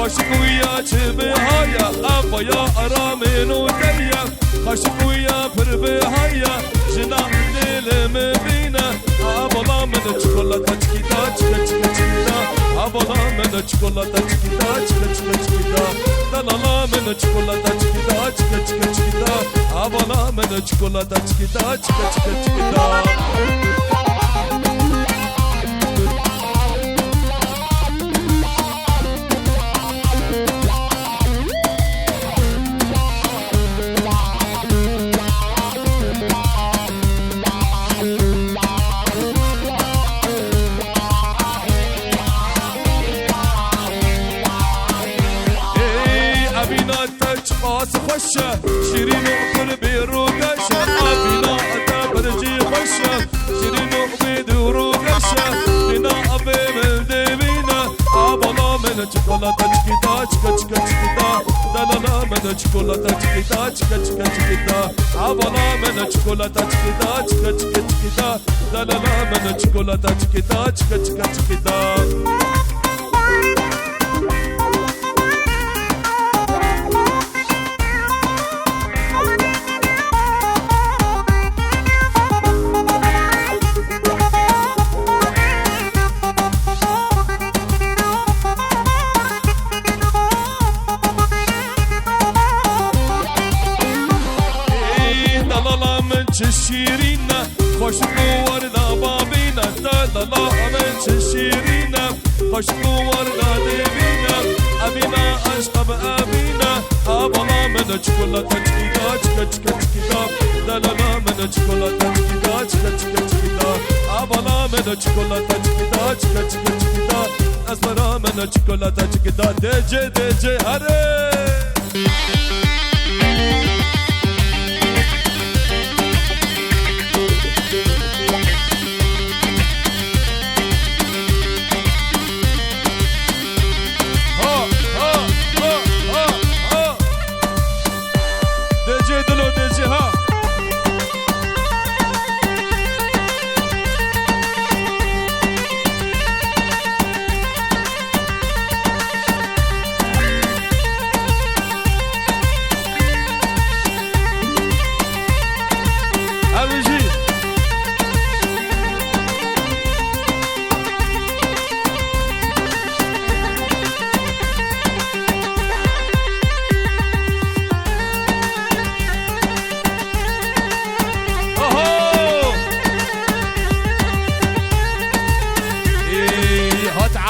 خشك ويا بهايا أبا يا أرامين وتيا خشك ويا بربهايا جناح دل مبينا أبا لا من شوكولاتة تشكيتا تشكا تشكا تشكيتا أبا لا من شوكولاتة تشكيتا تشكا تشكا تشكيتا لا لا من شوكولاتة تشكيتا تشكا تشكا تشكيتا أبا لا من شوكولاتة تشكيتا تشكا تشكا تشكيتا خشة شيرين وقلبي روقشة أبينا أتا برجي خشة شيرين وقبيد وروقشة بنا أبي من دبينا أبلا من شوكولاتة تشكيتا تشكا تشكا تشكيتا دلالا من شوكولاتة تشكيتا تشكا تشكا تشكيتا أبلا من شوكولاتة تشكيتا تشكا تشكا تشكيتا دلالا من شوكولاتة تشكيتا تشكا تشكا تشكيتا لا من شيرينا خوش وردا بابينا لا من شيرينا خوش وردا ديبينا أبينا عشق بأبينا أبلا من شوكولاتة كدا كدا لا من شوكولاتة كدا أبلا من شوكولاتة كدا أسمرا من شوكولاتة كدا ديجي هري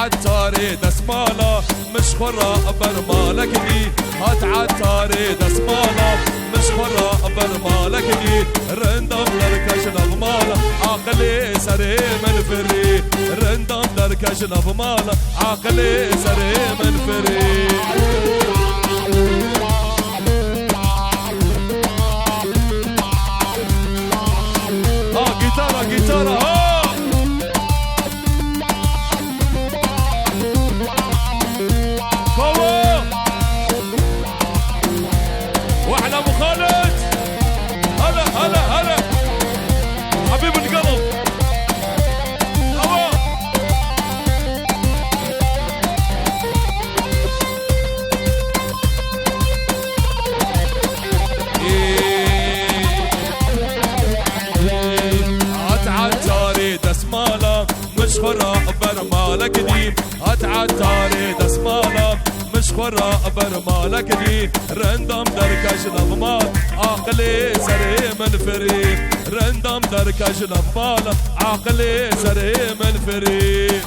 عالتاري دسمالة مش خرا برمالك دي هات عالتاري دسمالة مش خرا برمالك دي رندم دركش نغمالة عقلي سري من فري رندم دركش نغمالة عقلي سري من فري جيتارة واحنا ابو خالد هلا حبيب القلب عالتاري دسمالة مش خرا برمالك دي عالتاري دسمالة مش خرا برمالك دي رندم دركش نغمال عقلي سري من فري رندم دركش نغمال عقلي سري من فري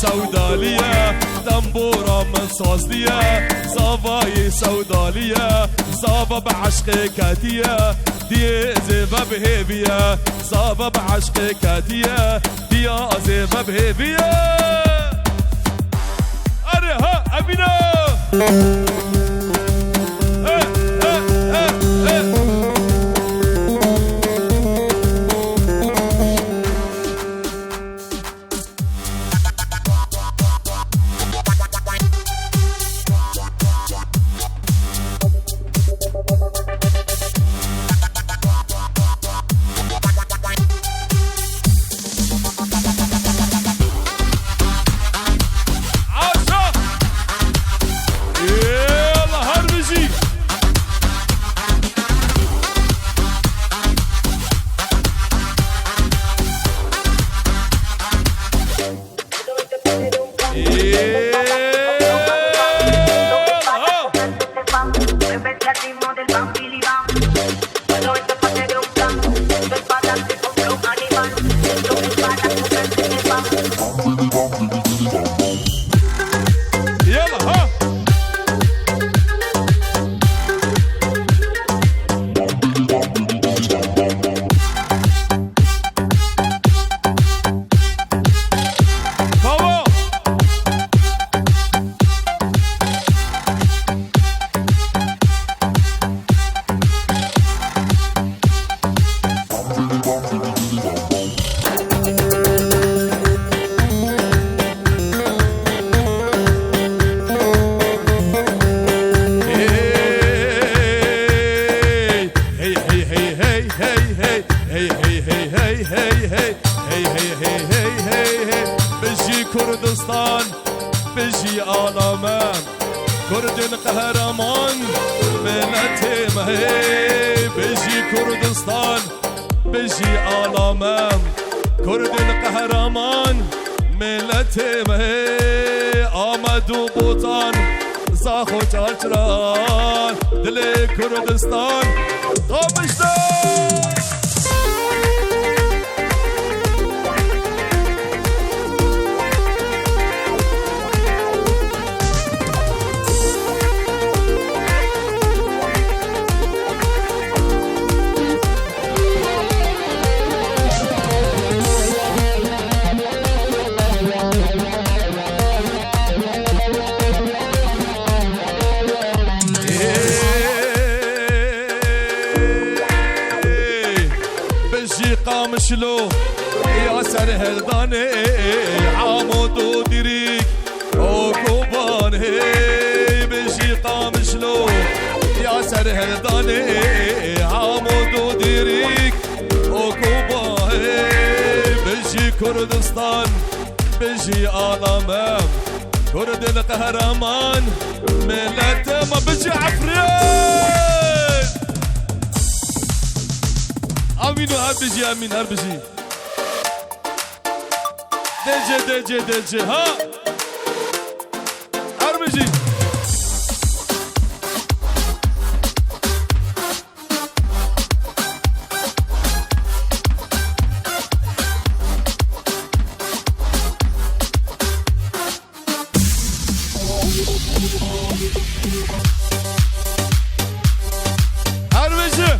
سودالية تنبورة من صوصية صافاي سودالية صافا بعشق كاتية دي زيبا بهيبية صافا بعشق كاتية دي زيبا بهيبية أري ها أبينا كردستان بجي آلامان كرد قهرمان ملتي مهي كردستان بجي عالمم كرد القهرمان ملتي مهي آمد و بوطان زاخو چاچران دل كردستان قابشتان قامشلو يا سر هرداني عامود ودريك وكوبان هي بجي قامشلو يا سر هرداني عامود ودريك وكوبان هي بجي كردستان بجي عالمم كرد القهرمان ملت ما بجي عفريت امين هر بجي امين هر بجي دجي ها هر بجي هر بجي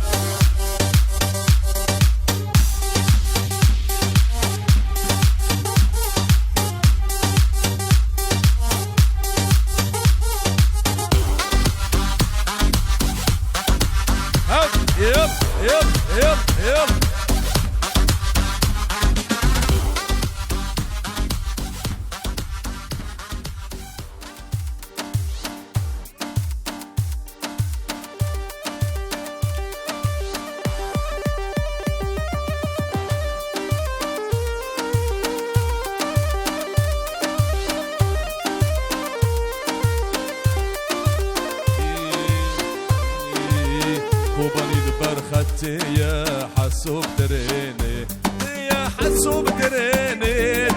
يب برختي يا حسوب تريني يا حسوب تريني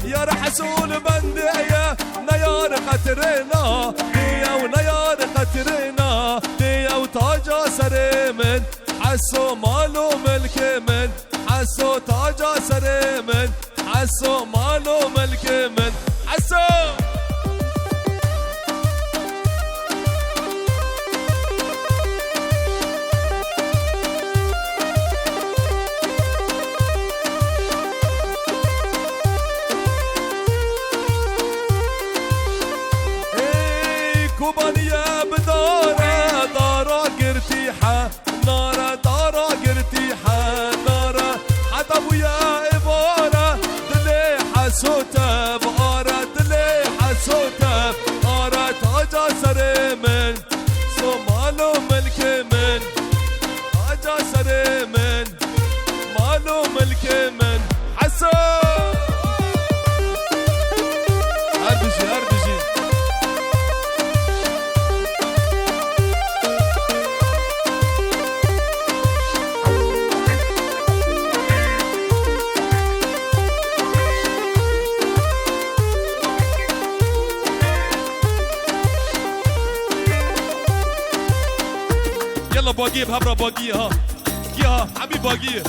يا رحسول بندية نيار قترنا يا ونيار قترنا يا وتاجا سريمن حسو مالو ملك من حسو تاجا سريمن حسو مالو ملك من حسو كوبانية بدارة دارة قرتيحة نارة دارة قرتيحة نارة حتى ابويا إبارة دلي حسوتة بقارة دلي حسوتة بقارة تاجا سريمن سومالو ملك من تاجا سريمن مالو ملك من حسن هربجي يلا باقيه بهبره باقيه ها يا حبيب باقيه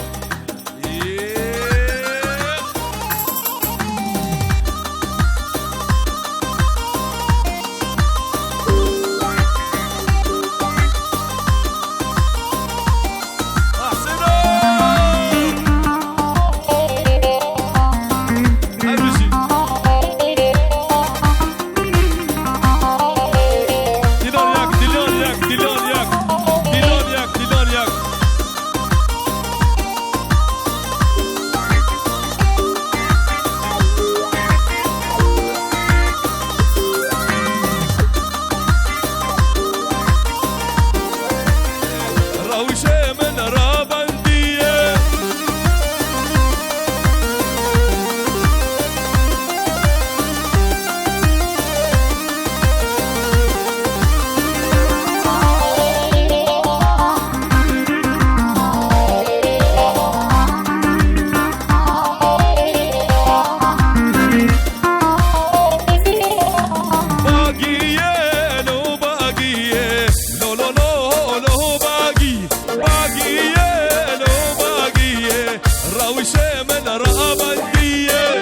باقية لو باقية روشة من رابندية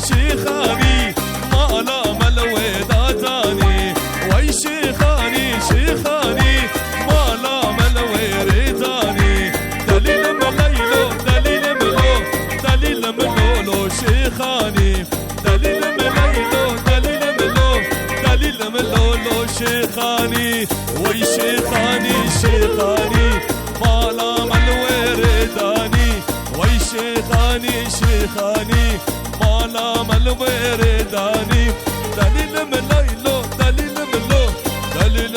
شيخاني ما لا ملوي ذاتاني وي شيخاني ما لا ملوي ريتاني دليل مليلو لو شيخاني دليل مليلو لو شيخاني وي شيخاني ما لا ملوي ريتاني وي شيخاني ما لا ملوي ريتاني دليل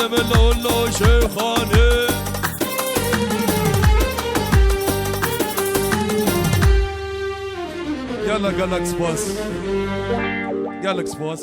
مليلو لو شيخاني. يلا قالك سباس